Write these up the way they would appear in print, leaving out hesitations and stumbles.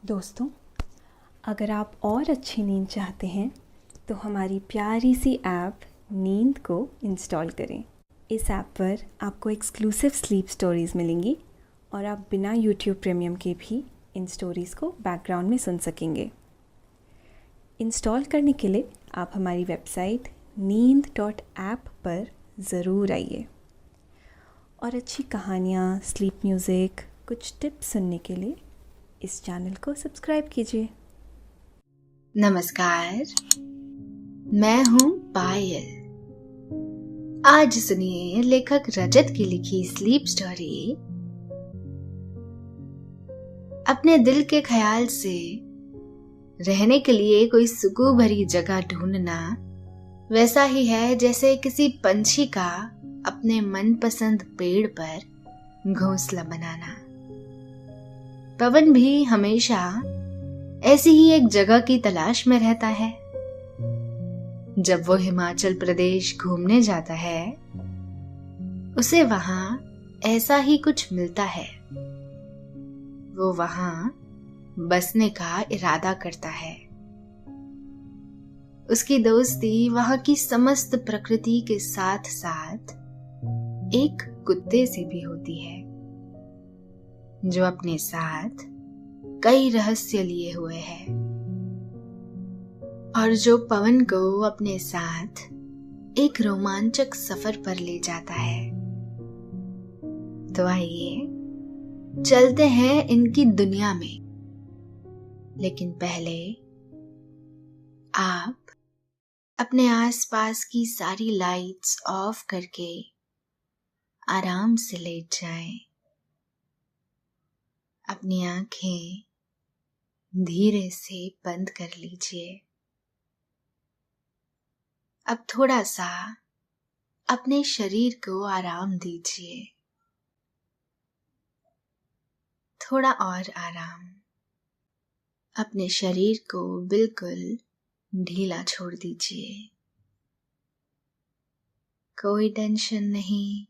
दोस्तों, अगर आप और अच्छी नींद चाहते हैं तो हमारी प्यारी सी ऐप नींद को इंस्टॉल करें। इस ऐप पर आपको एक्सक्लूसिव स्लीप स्टोरीज़ मिलेंगी और आप बिना यूट्यूब प्रीमियम के भी इन स्टोरीज़ को बैकग्राउंड में सुन सकेंगे। इंस्टॉल करने के लिए आप हमारी वेबसाइट neend.app पर ज़रूर आइए और अच्छी कहानियाँ, स्लीप म्यूज़िक, कुछ टिप्स सुनने के लिए इस चैनल को सब्सक्राइब कीजिए। नमस्कार, मैं हूं पायल। आज सुनिए लेखक रजत की लिखी स्लीप स्टोरी। अपने दिल के ख्याल से रहने के लिए कोई सुकून भरी जगह ढूंढना वैसा ही है जैसे किसी पंछी का अपने मनपसंद पेड़ पर घोंसला बनाना। पवन भी हमेशा ऐसी ही एक जगह की तलाश में रहता है। जब वो हिमाचल प्रदेश घूमने जाता है, उसे वहां ऐसा ही कुछ मिलता है। वो वहां बसने का इरादा करता है। उसकी दोस्ती वहां की समस्त प्रकृति के साथ साथ एक कुत्ते से भी होती है, जो अपने साथ कई रहस्य लिए हुए है और जो पवन को अपने साथ एक रोमांचक सफर पर ले जाता है। तो आइए चलते हैं इनकी दुनिया में। लेकिन पहले आप अपने आसपास की सारी लाइट्स ऑफ करके आराम से लेट जाएं। अपनी आंखें धीरे से बंद कर लीजिए। अब थोड़ा सा अपने शरीर को आराम दीजिए। थोड़ा और आराम। अपने शरीर को बिल्कुल ढीला छोड़ दीजिए। कोई टेंशन नहीं,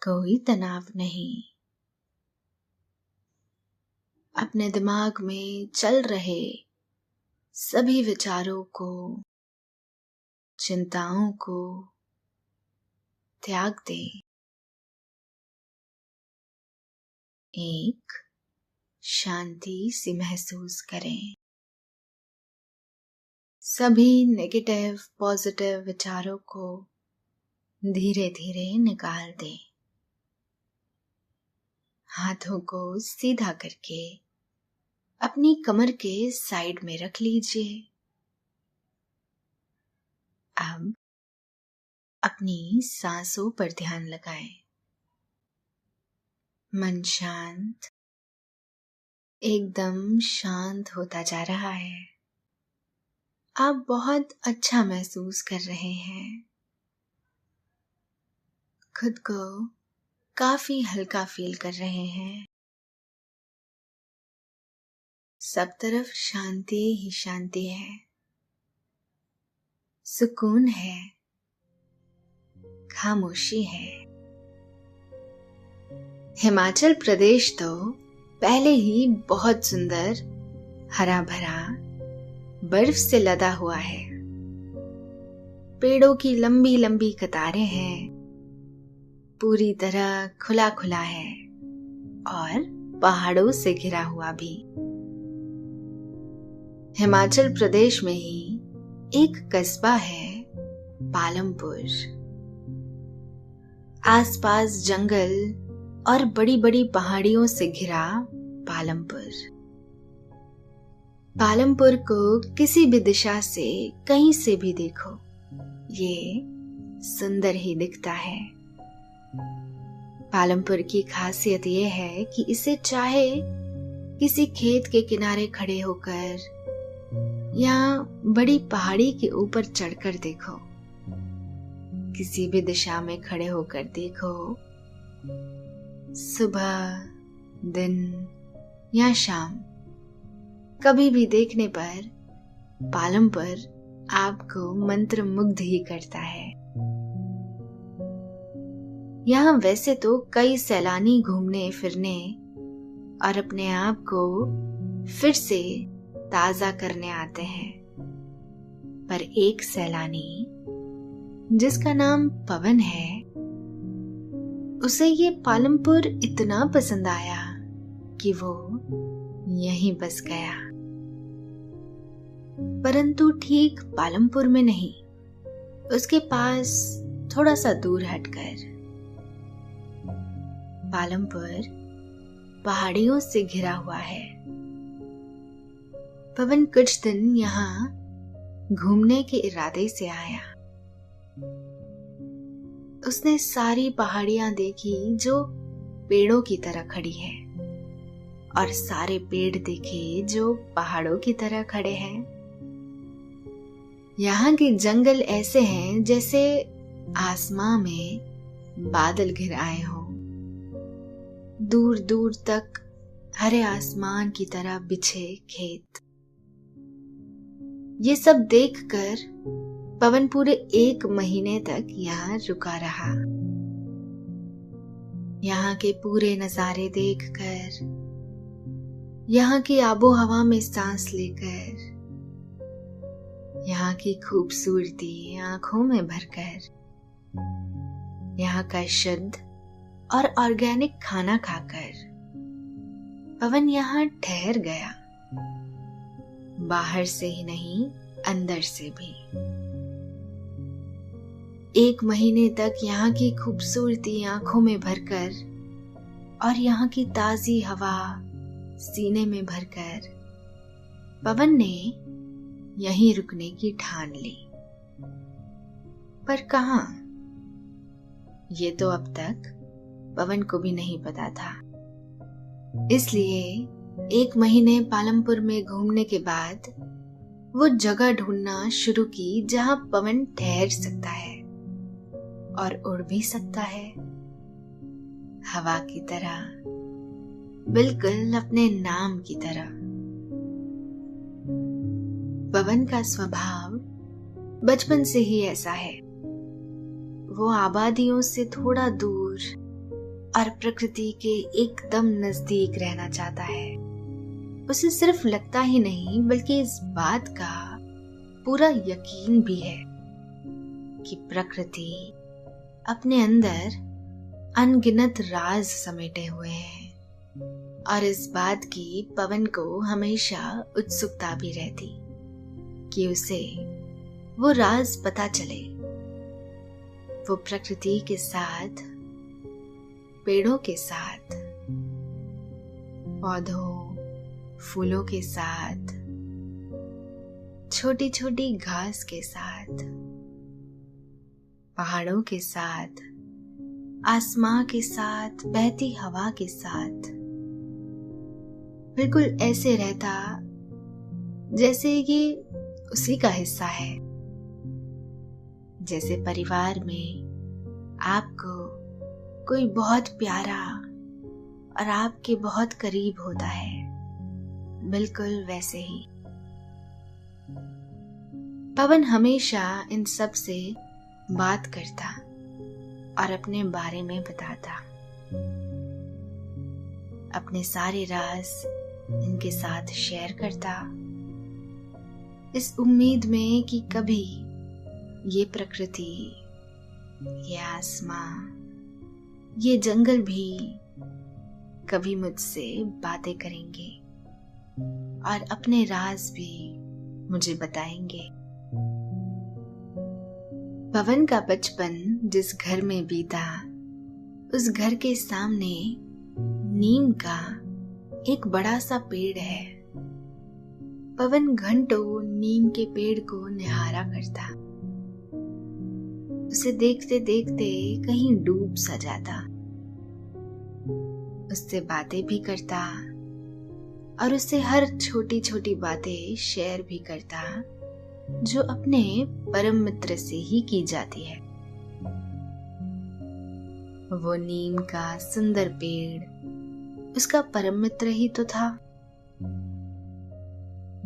कोई तनाव नहीं। अपने दिमाग में चल रहे सभी विचारों को, चिंताओं को त्याग दें। एक शांति सी महसूस करें। सभी नेगेटिव पॉजिटिव विचारों को धीरे धीरे निकाल दें। हाथों को सीधा करके अपनी कमर के साइड में रख लीजिए। अब अपनी सांसों पर ध्यान लगाएं। मन शांत, एकदम शांत होता जा रहा है। आप बहुत अच्छा महसूस कर रहे हैं। खुद को काफी हल्का फील कर रहे हैं। सब तरफ शांति ही शांति है, सुकून है, खामोशी है। हिमाचल प्रदेश तो पहले ही बहुत सुंदर, हरा भरा, बर्फ से लदा हुआ है। पेड़ों की लंबी लंबी कतारें हैं, पूरी तरह खुला खुला है और पहाड़ों से घिरा हुआ भी। हिमाचल प्रदेश में ही एक कस्बा है पालमपुर। आसपास जंगल और बड़ी बड़ी पहाड़ियों से घिरा पालमपुर। पालमपुर को किसी भी दिशा से कहीं से भी देखो, ये सुंदर ही दिखता है। पालमपुर की खासियत ये है कि इसे चाहे किसी खेत के किनारे खड़े होकर या बड़ी पहाड़ी के ऊपर चढ़कर देखो, किसी भी दिशा में खड़े होकर देखो, सुबह, दिन या शाम, कभी भी देखने पर पालमपुर आपको मंत्रमुग्ध ही करता है। यहाँ वैसे तो कई सैलानी घूमने फिरने और अपने आप को फिर से ताजा करने आते हैं। पर एक सैलानी जिसका नाम पवन है, उसे ये पालमपुर इतना पसंद आया कि वो यहीं बस गया। परंतु ठीक पालमपुर में नहीं, उसके पास थोड़ा सा दूर हटकर। पालमपुर पहाड़ियों से घिरा हुआ है। पवन कुछ दिन यहाँ घूमने के इरादे से आया। उसने सारी पहाड़ियां देखी जो पेड़ों की तरह खड़ी है, और सारे पेड़ देखे जो पहाड़ों की तरह खड़े हैं। यहाँ के जंगल ऐसे हैं जैसे आसमां में बादल घिर आए हों। दूर दूर तक हरे आसमान की तरह बिछे खेत। ये सब देखकर पवन पूरे 1 महीने तक यहाँ रुका रहा। यहाँ के पूरे नजारे देखकर, यहाँ की आबो हवा में सांस लेकर, यहाँ की खूबसूरती आंखों में भरकर, यहाँ का शुद्ध और ऑर्गेनिक खाना खाकर पवन यहाँ ठहर गया। बाहर से ही नहीं, अंदर से भी। 1 महीने तक यहाँ की खूबसूरती आंखों में भरकर और यहाँ की ताजी हवा सीने में भरकर पवन ने यहीं रुकने की ठान ली। पर कहाँ? ये तो अब तक पवन को भी नहीं पता था। इसलिए 1 महीने पालमपुर में घूमने के बाद वो जगह ढूंढना शुरू की जहां पवन ठहर सकता है और उड़ भी सकता है, हवा की तरह, बिल्कुल अपने नाम की तरह। पवन का स्वभाव बचपन से ही ऐसा है। वो आबादियों से थोड़ा दूर और प्रकृति के एकदम नजदीक रहना चाहता है। उसे सिर्फ लगता ही नहीं, बल्कि इस बात का पूरा यकीन भी है कि प्रकृति अपने अंदर अनगिनत राज समेटे हुए हैं। और इस बात की पवन को हमेशा उत्सुकता भी रहती कि उसे वो राज पता चले। वो प्रकृति के साथ, पेड़ों के साथ, पौधों, फूलों के साथ, छोटी छोटी घास के साथ, पहाड़ों के साथ, आसमां के साथ, बहती हवा के साथ बिल्कुल ऐसे रहता जैसे ये उसी का हिस्सा है। जैसे परिवार में आपको कोई बहुत प्यारा और आपके बहुत करीब होता है, बिल्कुल वैसे ही पवन हमेशा इन सब से बात करता और अपने बारे में बताता, अपने सारे राज इनके साथ शेयर करता, इस उम्मीद में कि कभी ये प्रकृति, ये आसमां, ये जंगल भी कभी मुझसे बातें करेंगे और अपने राज भी मुझे बताएंगे। पवन का बचपन जिस घर में बीता, उस घर के सामने नीम का एक बड़ा सा पेड़ है। पवन घंटों नीम के पेड़ को निहारा करता, उसे देखते देखते कहीं डूब सा जाता, उससे बातें भी करता और उससे हर छोटी छोटी बातें शेयर भी करता जो अपने परम मित्र से ही की जाती है। वो नीम का सुंदर पेड़ उसका परम मित्र ही तो था।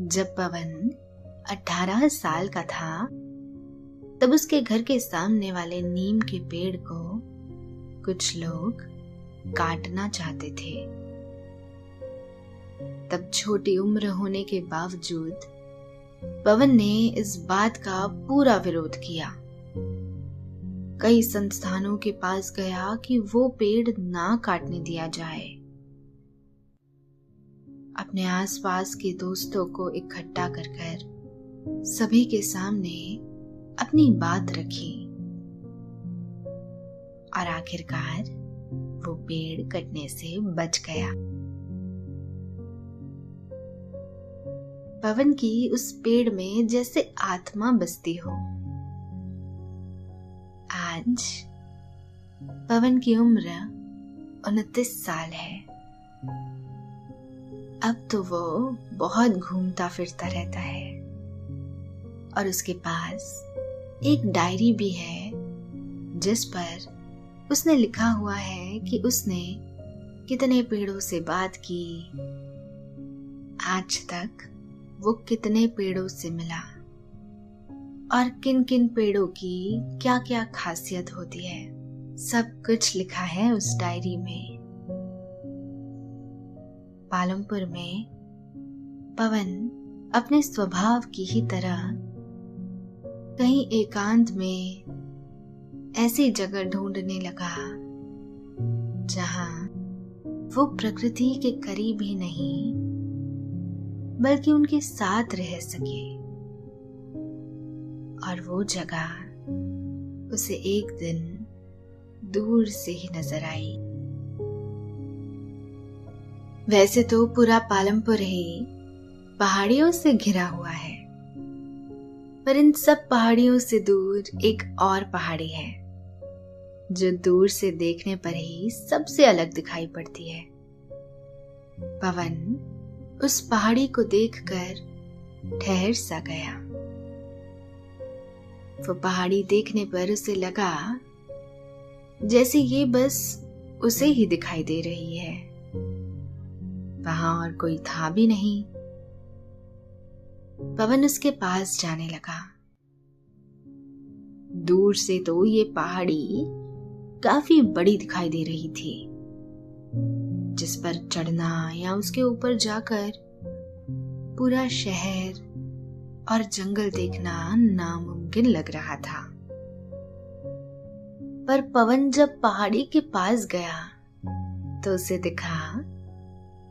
जब पवन 18 साल का था, तब उसके घर के सामने वाले नीम के पेड़ को कुछ लोग काटना चाहते थे। तब छोटी उम्र होने के बावजूद पवन ने इस बात का पूरा विरोध किया। कई संस्थानों के पास गया कि वो पेड़ ना काटने दिया जाए। अपने आसपास के दोस्तों को इकट्ठा कर सभी के सामने अपनी बात रखी और आखिरकार वो पेड़ कटने से बच गया। पवन की उस पेड़ में जैसे आत्मा बसती हो। आज पवन की उम्र 29 साल है। अब तो वो बहुत घूमता फिरता रहता है और उसके पास एक डायरी भी है जिस पर उसने लिखा हुआ है कि उसने कितने पेड़ों से बात की, आज तक वो कितने पेड़ों से मिला और किन किन पेड़ों की क्या क्या खासियत होती है। सब कुछ लिखा है उस डायरी में। पालमपुर में पवन अपने स्वभाव की ही तरह कहीं एकांत में ऐसी जगह ढूंढने लगा जहां वो प्रकृति के करीब ही नहीं बल्कि उनके साथ रह सके। और वो जगह उसे एक दिन दूर से ही नजर आई। वैसे तो पूरा पालमपुर ही पहाड़ियों से घिरा हुआ है, पर इन सब पहाड़ियों से दूर एक और पहाड़ी है जो दूर से देखने पर ही सबसे अलग दिखाई पड़ती है। पवन उस पहाड़ी को देखकर ठहर सा गया। वो पहाड़ी देखने पर उसे लगा जैसे ये बस उसे ही दिखाई दे रही है, वहां और कोई था भी नहीं। पवन उसके पास जाने लगा। दूर से तो ये पहाड़ी काफी बड़ी दिखाई दे रही थी, जिस पर चढ़ना या उसके ऊपर जाकर पूरा शहर और जंगल देखना नामुमकिन लग रहा था। पर पवन जब पहाड़ी के पास गया तो उसे दिखा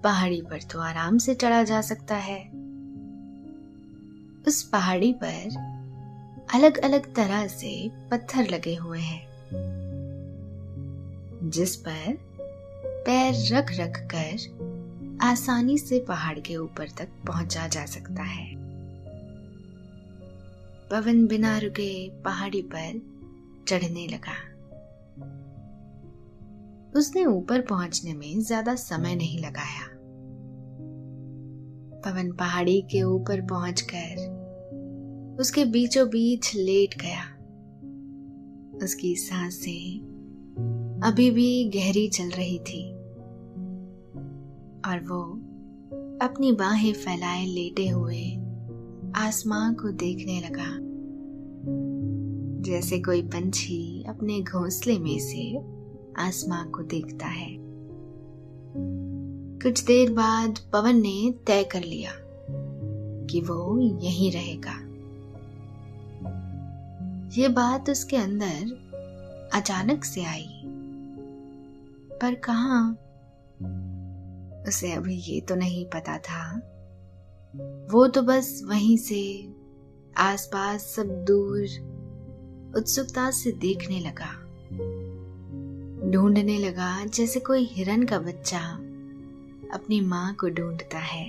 पहाड़ी पर तो आराम से चढ़ा जा सकता है। उस पहाड़ी पर अलग अलग तरह से पत्थर लगे हुए हैं जिस पर पैर रख रख कर आसानी से पहाड़ के ऊपर तक पहुंचा जा सकता है। पवन बिना रुके पहाड़ी पर चढ़ने लगा। उसने ऊपर पहुंचने में ज्यादा समय नहीं लगाया। पवन पहाड़ी के ऊपर पहुंचकर उसके बीचों बीच लेट गया। उसकी सांसें अभी भी गहरी चल रही थी और वो अपनी बाहें फैलाए लेटे हुए आसमां को देखने लगा, जैसे कोई पंछी अपने घोंसले में से आसमां को देखता है। कुछ देर बाद पवन ने तय कर लिया कि वो यहीं रहेगा। ये बात उसके अंदर अचानक से आई, पर कहाँ, उसे अभी ये तो नहीं पता था। वो तो बस वहीं से आसपास सब दूर उत्सुकता से देखने लगा, ढूंढने लगा जैसे कोई हिरन का बच्चा अपनी मां को ढूंढता है।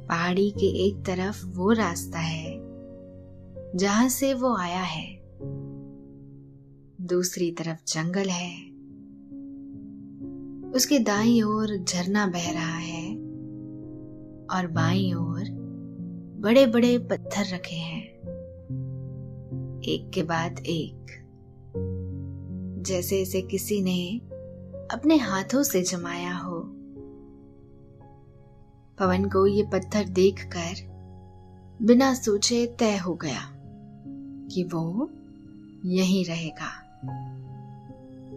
पहाड़ी के एक तरफ वो रास्ता है जहां से वो आया है, दूसरी तरफ जंगल है, उसके दाईं ओर झरना बह रहा है और बाईं ओर बड़े बड़े पत्थर रखे हैं, एक के बाद एक, जैसे इसे किसी ने अपने हाथों से जमाया हो। पवन को ये पत्थर देखकर बिना सोचे तय हो गया कि वो यहीं रहेगा।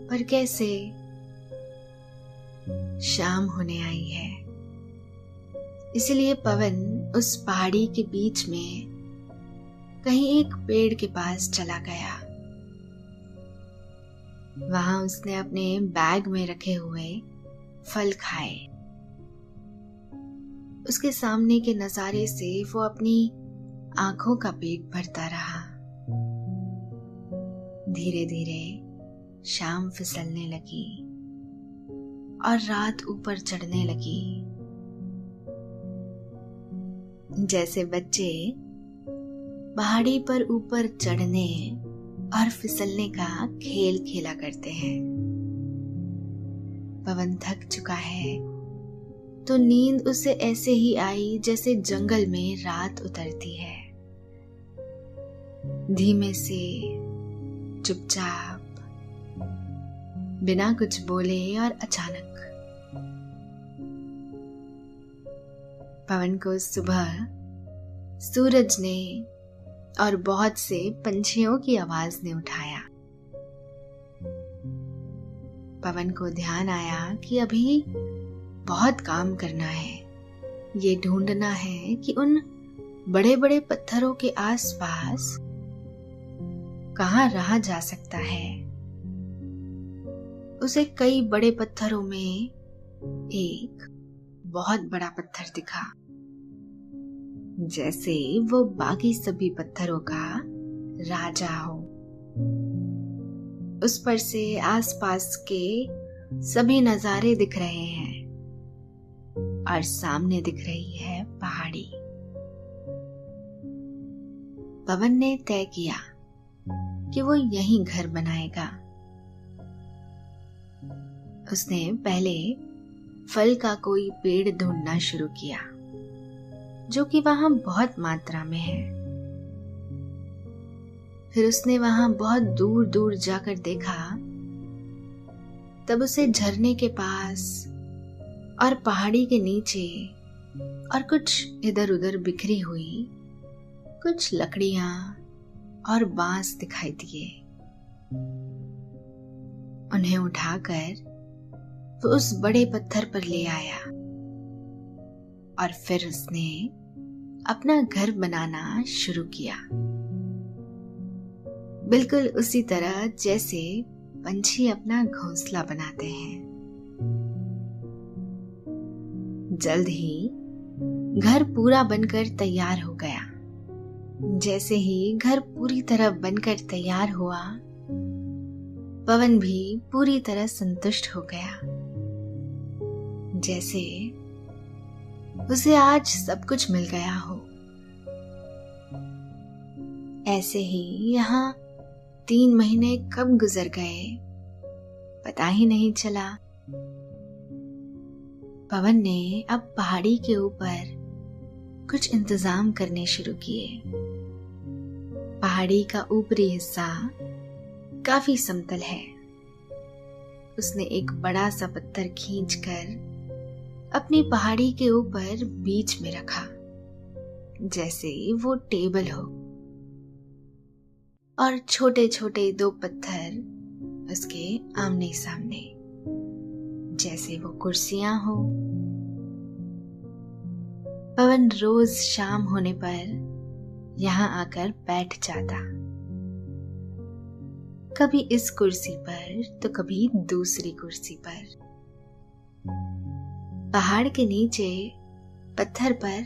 पर कैसे? शाम होने आई है, इसलिए पवन उस पहाड़ी के बीच में कहीं एक पेड़ के पास चला गया। वहां उसने अपने बैग में रखे हुए फल खाए। उसके सामने के नजारे से वो अपनी आंखों का पेट भरता रहा। धीरे धीरे शाम फिसलने लगी और रात ऊपर चढ़ने लगी। जैसे बच्चे पहाड़ी पर ऊपर चढ़ने और फिसलने का खेल खेला करते हैं। पवन थक चुका है तो नींद उसे ऐसे ही आई जैसे जंगल में रात उतरती है। धीमे से, चुपचाप, बिना कुछ बोले और अचानक पवन को सुबह सूरज ने और बहुत से पंछियों की आवाज ने उठाया। पवन को ध्यान आया कि अभी बहुत काम करना है। ये ढूंढना है कि उन बड़े बड़े पत्थरों के आसपास कहाँ रहा जा सकता है। उसे कई बड़े पत्थरों में एक बहुत बड़ा पत्थर दिखा, जैसे वो बाकी सभी पत्थरों का राजा हो। उस पर से आसपास के सभी नजारे दिख रहे हैं और सामने दिख रही है पहाड़ी। पवन ने तय किया कि वो यहीं घर बनाएगा। उसने पहले फल का कोई पेड़ ढूंढना शुरू किया जो कि वहां बहुत मात्रा में है। फिर उसने वहां बहुत दूर दूर जाकर देखा, तब उसे झरने के पास और पहाड़ी के नीचे और कुछ इधर उधर बिखरी हुई कुछ लकड़ियां और बांस दिखाई दिए। उन्हें उठाकर वो उस बड़े पत्थर पर ले आया और फिर उसने अपना घर बनाना शुरू किया, बिल्कुल उसी तरह जैसे पंछी अपना घोंसला बनाते हैं। जल्द ही घर पूरा बनकर तैयार हो गया। जैसे ही घर पूरी तरह बनकर तैयार हुआ, पवन भी पूरी तरह संतुष्ट हो गया, जैसे उसे आज सब कुछ मिल गया हो। ऐसे ही यहाँ 3 महीने कब गुजर गए पता ही नहीं चला। पवन ने अब पहाड़ी के ऊपर कुछ इंतजाम करने शुरू किए। पहाड़ी का ऊपरी हिस्सा काफी समतल है। उसने एक बड़ा सा पत्थर खींचकर अपनी पहाड़ी के ऊपर बीच में रखा, जैसे वो टेबल हो, और छोटे छोटे 2 पत्थर उसके आमने सामने, जैसे वो कुर्सियां हो। पवन रोज शाम होने पर यहाँ आकर बैठ जाता, कभी इस कुर्सी पर तो कभी दूसरी कुर्सी पर। पहाड़ के नीचे पत्थर पर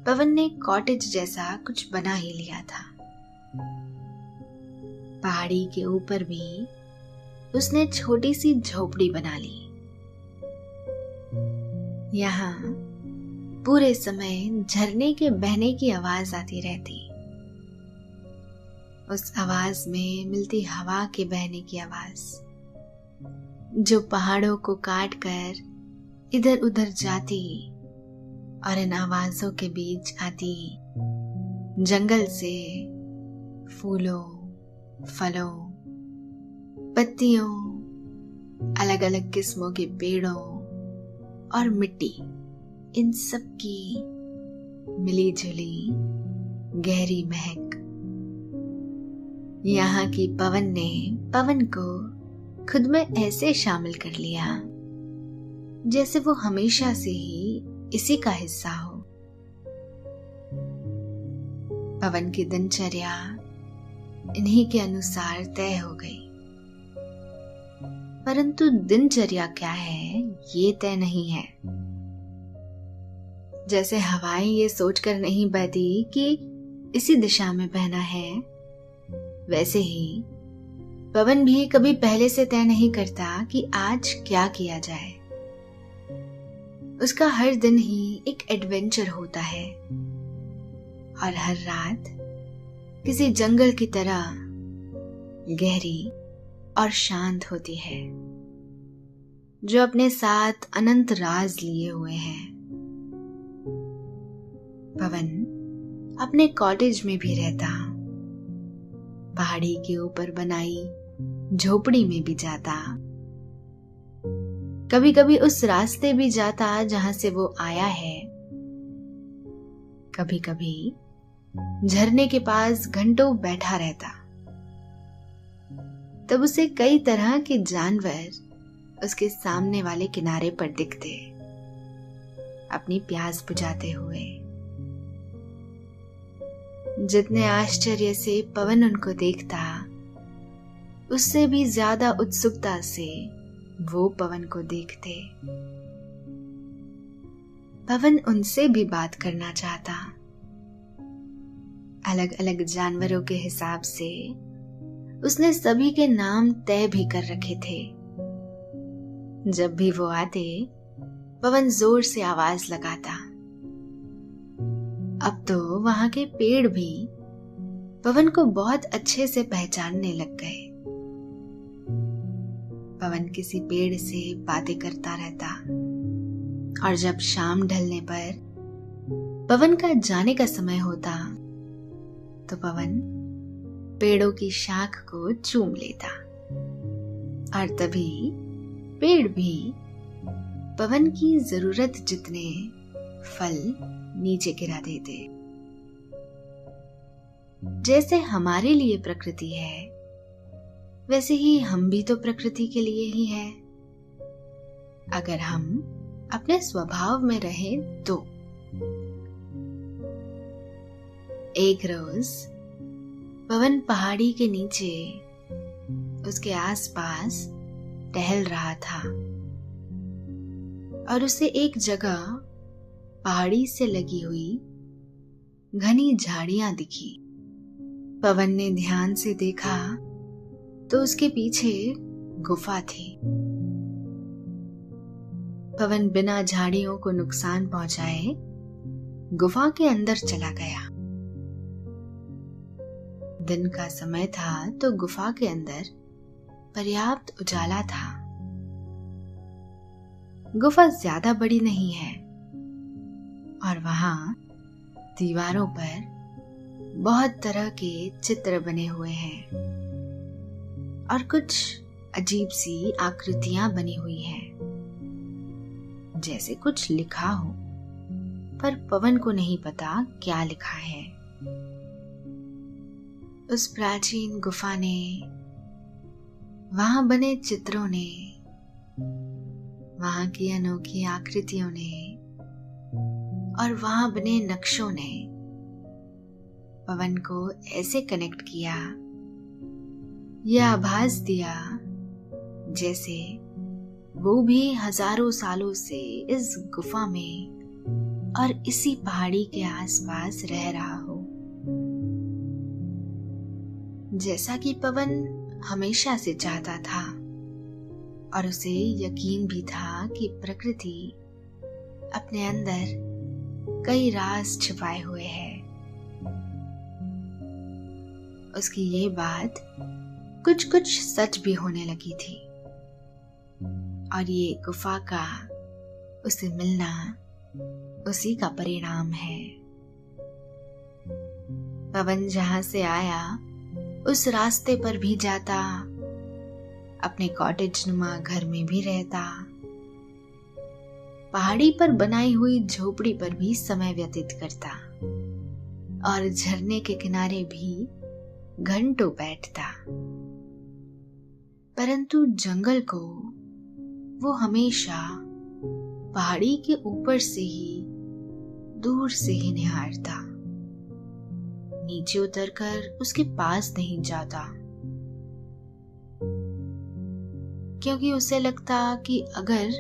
पवन ने कॉटेज जैसा कुछ बना ही लिया था। पहाड़ी के ऊपर भी उसने छोटी सी झोपड़ी बना ली। यहाँ पूरे समय झरने के बहने की आवाज आती रहती। उस आवाज में मिलती हवा के बहने की आवाज, जो पहाड़ों को काट कर इधर उधर जाती और इन आवाजों के बीच आती जंगल से फूलों, फलों, पत्तियों, अलग अलग किस्मों के पेड़ों और मिट्टी, इन सब की मिली जुली गहरी महक। यहाँ की पवन ने पवन को खुद में ऐसे शामिल कर लिया जैसे वो हमेशा से ही इसी का हिस्सा हो। पवन की दिनचर्या इन्हीं के अनुसार तय हो गई, परंतु दिनचर्या क्या है ये तय नहीं है। जैसे हवाएं ये सोचकर नहीं बहती कि इसी दिशा में बहना है, वैसे ही पवन भी कभी पहले से तय नहीं करता कि आज क्या किया जाए। उसका हर दिन ही एक एडवेंचर होता है और हर रात किसी जंगल की तरह गहरी और शांत होती है, जो अपने साथ अनंत राज लिए हुए हैं। पवन अपने कॉटेज में भी रहता, पहाड़ी के ऊपर बनाई झोपड़ी में भी जाता, कभी कभी उस रास्ते भी जाता जहां से वो आया है, कभी कभी झरने के पास घंटों बैठा रहता। तब उसे कई तरह के जानवर उसके सामने वाले किनारे पर दिखते, अपनी प्यास बुझाते हुए। जितने आश्चर्य से पवन उनको देखता, उससे भी ज्यादा उत्सुकता से वो पवन को देखते। पवन उनसे भी बात करना चाहता। अलग अलग जानवरों के हिसाब से उसने सभी के नाम तय भी कर रखे थे। जब भी वो आते, पवन जोर से आवाज लगाता। अब तो वहां के पेड़ भी पवन को बहुत अच्छे से पहचानने लग गए। पवन किसी पेड़ से बातें करता रहता और जब शाम ढलने पर पवन का जाने का समय होता, तो पवन पेड़ों की शाख को चूम लेता और तभी पेड़ भी पवन की जरूरत जितने फल नीचे गिरा देते। जैसे हमारे लिए प्रकृति है, वैसे ही हम भी तो प्रकृति के लिए ही हैं। अगर हम अपने स्वभाव में रहें तो। एक रोज पवन पहाड़ी के नीचे उसके आसपास टहल रहा था और उसे एक जगह पहाड़ी से लगी हुई घनी झाड़ियां दिखी। पवन ने ध्यान से देखा तो उसके पीछे गुफा थी। पवन बिना झाड़ियों को नुकसान पहुंचाए गुफा के अंदर चला गया। दिन का समय था तो गुफा के अंदर पर्याप्त उजाला था। गुफा ज्यादा बड़ी नहीं है और वहां दीवारों पर बहुत तरह के चित्र बने हुए हैं और कुछ अजीब सी आकृतियां बनी हुई हैं, जैसे कुछ लिखा हो, पर पवन को नहीं पता क्या लिखा है। उस प्राचीन गुफा ने, वहां बने चित्रों ने, वहां की अनोखी आकृतियों ने और वहां बने नक्शों ने पवन को ऐसे कनेक्ट किया, यह आभास दिया जैसे वो भी हजारों सालों से इस गुफा में और इसी पहाड़ी के आसपास रह रहा हो। जैसा कि पवन हमेशा से चाहता था और उसे यकीन भी था कि प्रकृति अपने अंदर कई राज छिपाए हुए है। उसकी ये बात कुछ कुछ सच भी होने लगी थी और ये गुफा का उसे मिलना उसी का परिणाम है। पवन जहां से आया उस रास्ते पर भी जाता, अपने कॉटेज नुमा घर में भी रहता, पहाड़ी पर बनाई हुई झोपड़ी पर भी समय व्यतीत करता और झरने के किनारे भी घंटों बैठता। परंतु जंगल को वो हमेशा पहाड़ी के ऊपर से ही, दूर से ही निहारता, नीचे उतरकर उसके पास नहीं जाता, क्योंकि उसे लगता कि अगर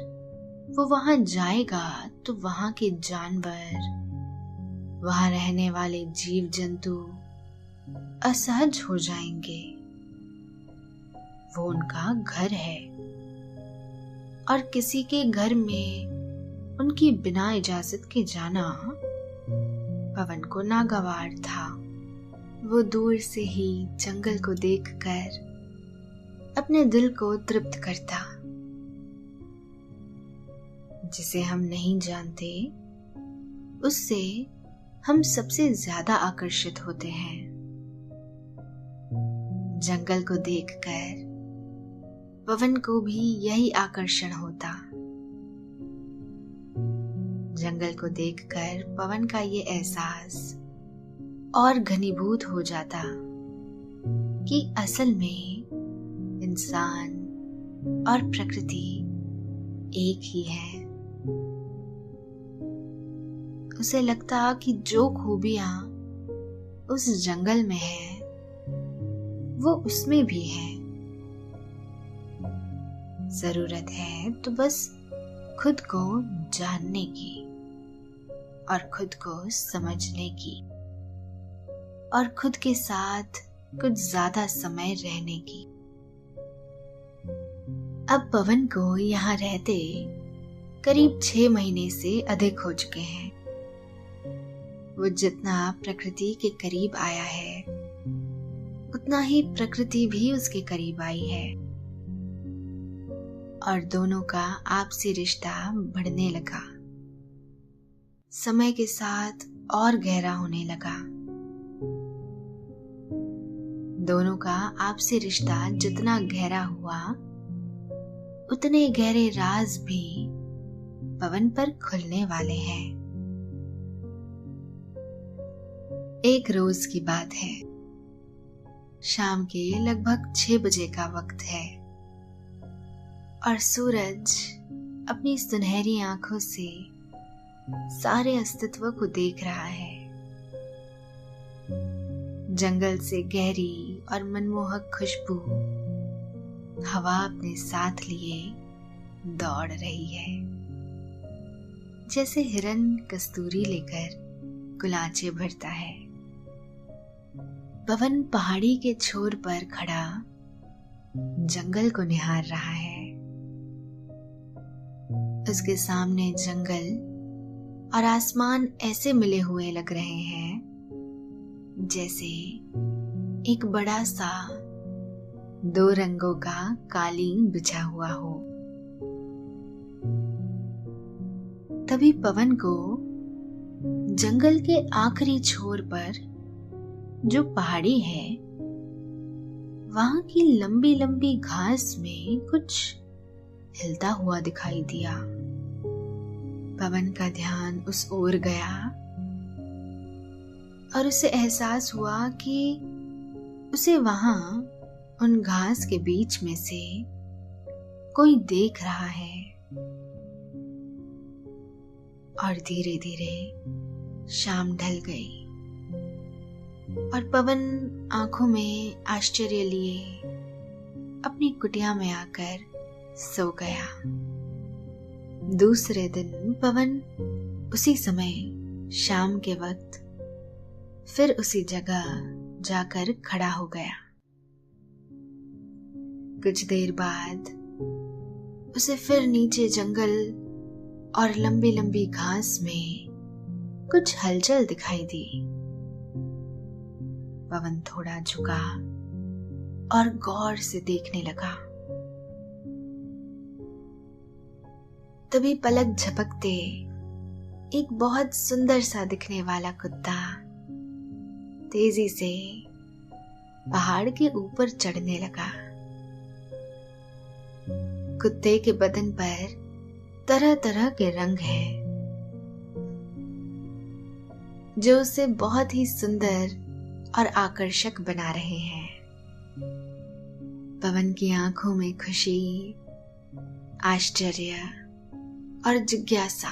वो वहां जाएगा तो वहां के जानवर, वहां रहने वाले जीव जंतु असहज हो जाएंगे। वो उनका घर है और किसी के घर में उनकी बिना इजाजत के जाना पवन को नागवार था। वो दूर से ही जंगल को देखकर अपने दिल को तृप्त करता। जिसे हम नहीं जानते उससे हम सबसे ज्यादा आकर्षित होते हैं। जंगल को देखकर पवन को भी यही आकर्षण होता। जंगल को देखकर पवन का ये एहसास और घनीभूत हो जाता कि असल में इंसान और प्रकृति एक ही है। उसे लगता कि जो खूबियां उस जंगल में है वो उसमें भी है। जरूरत है तो बस खुद को जानने की और खुद को समझने की और खुद के साथ कुछ ज्यादा समय रहने की। अब पवन को यहाँ रहते करीब 6 महीने से अधिक हो चुके हैं। वो जितना प्रकृति के करीब आया है उतना ही प्रकृति भी उसके करीब आई है और दोनों का आपसी रिश्ता बढ़ने लगा। समय के साथ और गहरा होने लगा। दोनों का आपसी रिश्ता जितना गहरा हुआ उतने गहरे राज भी पवन पर खुलने वाले हैं। एक रोज की बात है। शाम के लगभग 6 बजे का वक्त है और सूरज अपनी सुनहरी आंखों से सारे अस्तित्व को देख रहा है। जंगल से गहरी और मनमोहक खुशबू हवा अपने साथ लिए दौड़ रही है, जैसे हिरन कस्तूरी लेकर गुलाचे भरता है। पवन पहाड़ी के छोर पर खड़ा जंगल को निहार रहा है। उसके सामने जंगल और आसमान ऐसे मिले हुए लग रहे हैं जैसे एक बड़ा सा 2 रंगों का कालीन बिछा हुआ हो। तभी पवन को जंगल के आखिरी छोर पर जो पहाड़ी है वहां की लंबी लंबी घास में कुछ हिलता हुआ दिखाई दिया। पवन का ध्यान उस ओर गया और उसे एहसास हुआ कि उसे वहां उन घास के बीच में से कोई देख रहा है। और धीरे धीरे शाम ढल गई और पवन आंखों में आश्चर्य लिए अपनी कुटिया में आकर सो गया। दूसरे दिन पवन उसी समय शाम के वक्त फिर उसी जगह जाकर खड़ा हो गया। कुछ देर बाद उसे फिर नीचे जंगल और लंबी लंबी घास में कुछ हलचल दिखाई दी। पवन थोड़ा झुका और गौर से देखने लगा। तभी पलक झपकते एक बहुत सुंदर सा दिखने वाला कुत्ता तेजी से पहाड़ के ऊपर चढ़ने लगा। कुत्ते के बदन पर तरह तरह के रंग हैं जो उसे बहुत ही सुंदर और आकर्षक बना रहे हैं। पवन की आंखों में खुशी, आश्चर्य और जिज्ञासा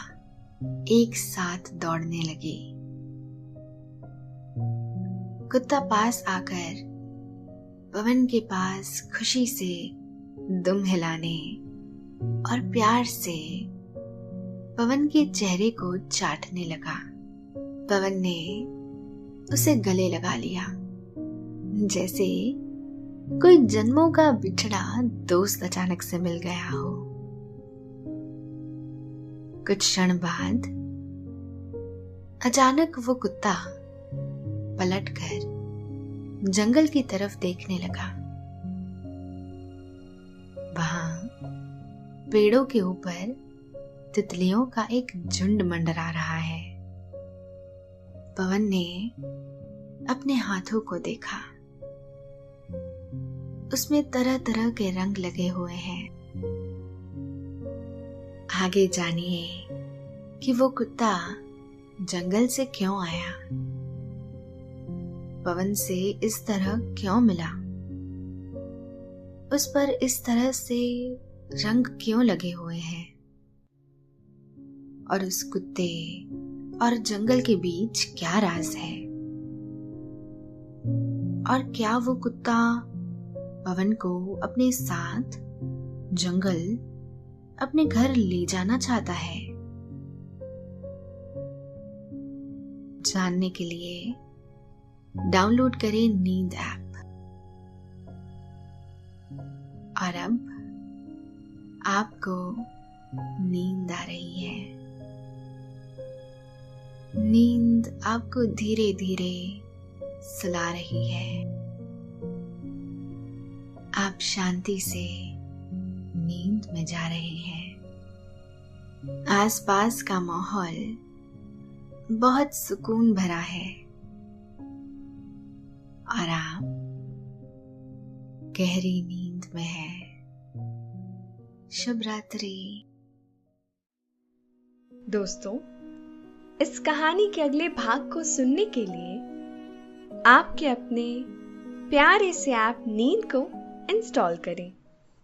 एक साथ दौड़ने लगी। कुत्ता पास आकर पवन के पास खुशी से दुम हिलाने और प्यार से पवन के चेहरे को चाटने लगा। पवन ने उसे गले लगा लिया, जैसे कोई जन्मों का बिछड़ा दोस्त अचानक से मिल गया हो। कुछ क्षण बाद अचानक वो कुत्ता पलटकर जंगल की तरफ देखने लगा। वहां पेड़ों के ऊपर तितलियों का एक झुंड मंडरा रहा है। पवन ने अपने हाथों को देखा। उसमें तरह तरह के रंग लगे हुए हैं। आगे जानिए कि वो कुत्ता जंगल से क्यों आया, पवन से इस तरह क्यों मिला, उस पर इस तरह से रंग क्यों लगे हुए हैं, और उस कुत्ते और जंगल के बीच क्या राज है, और क्या वो कुत्ता पवन को अपने साथ जंगल अपने घर ले जाना चाहता है। जानने के लिए डाउनलोड करें नींद ऐप। और अब आपको नींद आ रही है। नींद आपको धीरे धीरे सुला रही है। आप शांति से नींद में जा रहे हैं। आसपास का माहौल बहुत सुकून भरा है और आप गहरी नींद में हैं। शुभ रात्रि। दोस्तों, इस कहानी के अगले भाग को सुनने के लिए आपके अपने प्यारे से ऐप नींद को इंस्टॉल करें।